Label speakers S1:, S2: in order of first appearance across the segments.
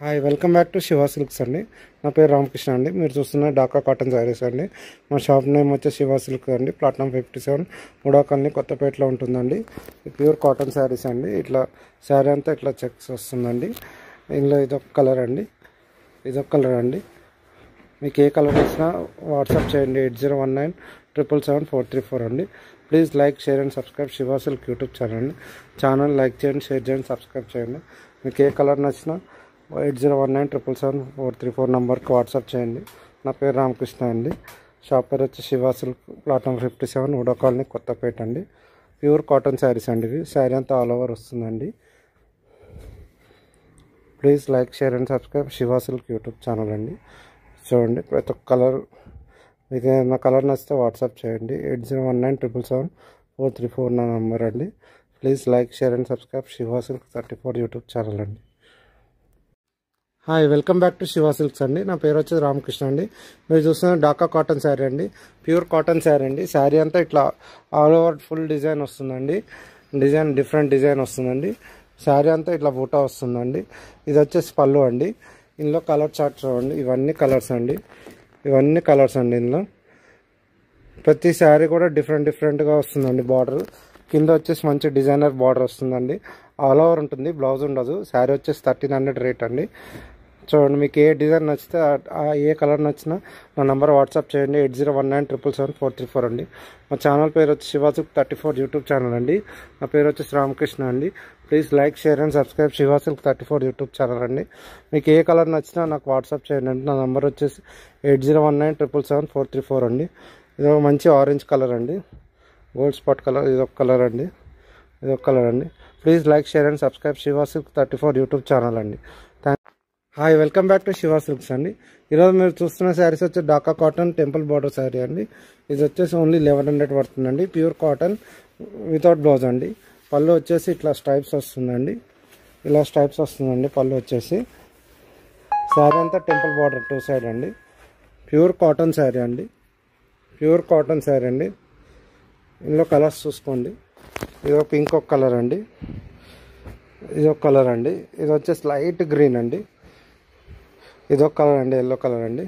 S1: Hi welcome back to Shiva silks అండి. నా పేరు రామకృష్ణ అండి. మీరు చూస్తున్న డాకా కాటన్ శారీస్ అండి. మా షాప్ నేమ్ వచ్చి శివ సిల్క్ అండి. ప్లాట్ఫామ్ 57 మూడో కాలనీ కొత్తపేటలో ఉంటుందండి. ప్యూర్ కాటన్ శారీస్ అండి. ఇట్లా శారీ అంతా ఇట్లా చెక్స్ వస్తుందండి. ఇందులో ఇదొక కలర్ అండి, ఇదొక కలర్ అండి. మీకు ఏ కలర్ ఇచ్చినా వాట్సాప్ చేయండి 8019777434 అండి. Please like, share and subscribe Shiva silk YouTube channel అండి. ఛానల్ లైక్ చేయండి, షేర్ చేయండి, సబ్స్క్రైబ్ చేయండి. మీకు ఏ కలర్ నచ్చినా 8019777434 నెంబర్కి వాట్సాప్ చేయండి. నా పేరు రామకృష్ణ అండి. షాప్ పేరు వచ్చి శివ సిల్క్, ప్లాట్ఫామ్ 57 మూడో కాలనీ కొత్తపేట అండి. ప్యూర్ కాటన్ శారీస్ అండి. ఇవి శారీ అంతా ఆల్ ఓవర్ వస్తుందండి. Please like, share and subscribe Shiva silk YouTube channel అండి. చూడండి ప్రతి ఒక్క కలర్, మీకు ఏదైనా కలర్ నచ్చితే వాట్సాప్ చేయండి 8019777434 నా నెంబర్ అండి. Please like, share and subscribe Shiva silk 34 YouTube channel అండి. Hi welcome back to Shiva silks అండి. నా పేరు వచ్చేది రామకృష్ణ అండి. మీరు చూస్తున్న డాకా కాటన్ శారీ అండి. ప్యూర్ కాటన్ శారీ అండి. శారీ అంతా ఇట్లా ఆల్ ఓవర్ ఫుల్ డిజైన్ వస్తుందండి. డిఫరెంట్ డిజైన్ వస్తుందండి. శారీ అంతా ఇట్లా బూటా వస్తుందండి. ఇది వచ్చేసి పళ్ళు అండి. ఇందులో కలర్ చార్ట్ చూడండి. ఇవన్నీ కలర్స్ అండి. ఇందులో ప్రతి శారీ కూడా డిఫరెంట్గా వస్తుందండి. బార్డర్ కింద వచ్చేసి మంచి డిజైనర్ బార్డర్ వస్తుందండి. ఆల్ ఓవర్ ఉంటుంది, బ్లౌజ్ ఉండదు. శారీ వచ్చేసి 1300 రేట్ అండి. చూడండి మీకు ఏ డిజైన్ నచ్చితే ఏ కలర్ నచ్చినా నా నెంబర్ వాట్సాప్ చేయండి 8019777434 అండి. మా ఛానల్ పేరు వచ్చి శివ సిల్క్ 34 యూట్యూబ్ ఛానల్ అండి. నా పేరు వచ్చి రామకృష్ణ అండి. Please like, share and subscribe Shiva silk 34 YouTube channel అండి. మీకు ఏ కలర్ నచ్చినా నాకు వాట్సాప్ చేయండి అండి. నా నెంబర్ వచ్చేసి 8019777434 అండి. ఇది ఒక మంచి ఆరెంజ్ కలర్ అండి, గోల్డ్ స్పాట్ కలర్. ఇదొక కలర్ అండి. Please like, share and subscribe Shiva silk 34 YouTube channel అండి. Hi welcome back to Shiva silks అండి. ఈరోజు మీరు చూస్తున్న శారీస్ వచ్చి Dhaka cotton temple border sari అండి. ఇది వచ్చేసి ఓన్లీ 1100 పడుతుందండి. ప్యూర్ కాటన్ వితౌట్ బ్లౌజ్ అండి. పళ్ళు వచ్చేసి ఇట్లా స్ట్రైప్స్ వస్తుందండి. పళ్ళు వచ్చేసి శారీ అంతా టెంపుల్ బార్డర్ 2 సైడ్ అండి. ప్యూర్ కాటన్ శారీ అండి. ఇందులో కలర్స్ చూసుకోండి. ఇది ఒక పింక్ ఒక కలర్ అండి. ఇది వచ్చేసి లైట్ గ్రీన్ అండి. ఇదొక కలర్ అండి, ఎల్లో కలర్ అండి.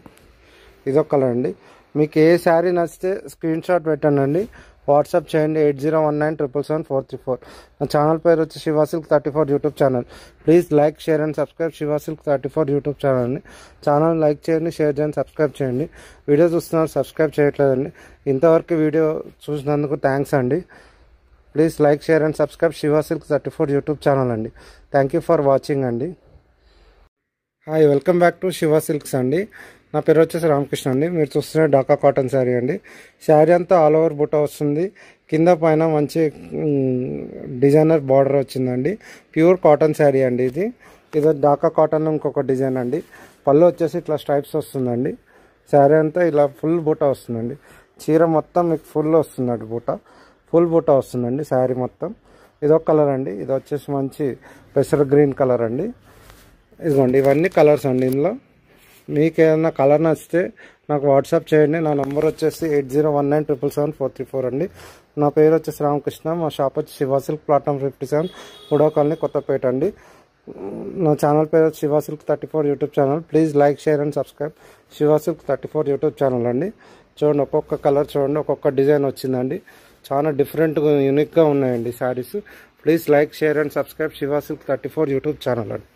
S1: ఇదొక కలర్ అండి. మీకు ఏ శారీ నచ్చితే స్క్రీన్ షాట్ పెట్టండి అండి. వాట్సాప్ చేయండి 8019777434. నా ఛానల్ పేరు వచ్చి Shiva silk 34 YouTube channel. Please like, share and subscribe Shiva silk 34 YouTube channel అండి. ఛానల్ లైక్ చేయండి, షేర్ చేయండి, సబ్స్క్రైబ్ చేయండి. వీడియో చూస్తున్నారు, సబ్స్క్రైబ్ చేయట్లేదండి. ఇంతవరకు వీడియో చూసినందుకు థ్యాంక్స్ అండి. Please like, share and subscribe Shiva silk 34 YouTube channel అండి. థ్యాంక్ యూ ఫర్ వాచింగ్ అండి. Hi welcome back to Shiva silks అండి. నా పేరు వచ్చేసి రామకృష్ణ అండి. మీరు చూస్తున్న డాకా కాటన్ శారీ అండి. శారీ అంతా ఆల్ ఓవర్ బుట్ట వస్తుంది. కింద పైన మంచి డిజైనర్ బార్డర్ వచ్చిందండి. ప్యూర్ కాటన్ శారీ అండి. ఇది డాకా కాటన్లో ఇంకొక డిజైన్ అండి. పళ్ళు వచ్చేసి ఇట్లా స్ట్రైప్స్ వస్తుందండి. శారీ అంతా ఇలా ఫుల్ బుట్ట వస్తుందండి. చీర మొత్తం మీకు ఫుల్ వస్తుందండి. ఫుల్ బుట్ట వస్తుందండి శారీ మొత్తం. ఇదొక కలర్ అండి. ఇది వచ్చేసి మంచి పెసర్ గ్రీన్ కలర్ అండి. ఇదిగోండి ఇవన్నీ కలర్స్ అండి. ఇందులో మీకు ఏదైనా కలర్ నచ్చితే నాకు వాట్సాప్ చేయండి. నా నెంబర్ వచ్చేసి 8019777434 అండి. నా పేరు వచ్చేసి రామకృష్ణ. మా షాప్ వచ్చి శివ సిల్క్, ప్లాట్ఫామ్ 57 మూడో కాలనీ కొత్తపేట అండి. నా ఛానల్ పేరు Shiva silk 34 YouTube channel. Please like, share and subscribe Shiva silk 34 YouTube channel అండి. చూడండి ఒక్కొక్క కలర్ చూడండి, ఒక్కొక్క డిజైన్ వచ్చిందండి. చాలా డిఫరెంట్గా యూనిక్గా ఉన్నాయండి saris. Please like, share and subscribe Shiva silk 34 YouTube channel అండి.